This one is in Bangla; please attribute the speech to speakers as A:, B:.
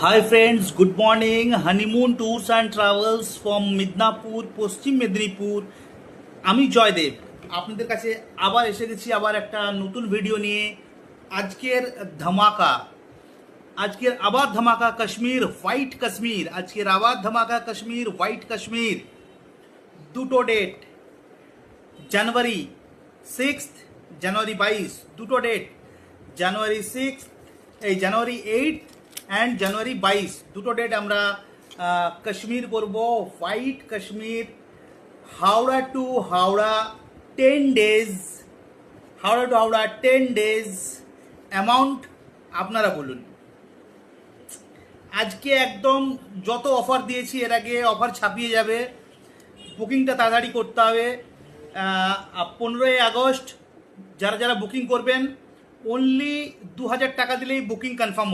A: Hi friends, good morning. Honeymoon tours and travels from Midnapore, পশ্চিম মেদিনীপুর। আমি জয়দেব আপনাদের কাছে আবার এসে গেছি, আবার একটা নতুন ভিডিও নিয়ে। আজকের ধামাকা, আজকের আবার ধামাকা কাশ্মীর, হোয়াইট কাশ্মীর। আজকের আবার ধামাকা কাশ্মীর, হোয়াইট কাশ্মীর। দুটো ডেট, জানুয়ারি 6, জানুয়ারি 22, দুটো date. January 6, January 8 and January 22, দুটো ডেট আমরা কাশ্মীর করব, white Kashmir. Howrah to Howrah 10 days, Howrah to Howrah 10 days. Amount আপনারা বলুন। আজকে একদম যত অফার দিয়েছি এর আগে অফার ছাপিয়ে যাবে। বুকিংটা তাড়াতাড়ি করতে হবে। 15ই আগস্ট যারা যারা বুকিং করবেন, অনলি 2000 টাকা দিলেই বুকিং কনফার্ম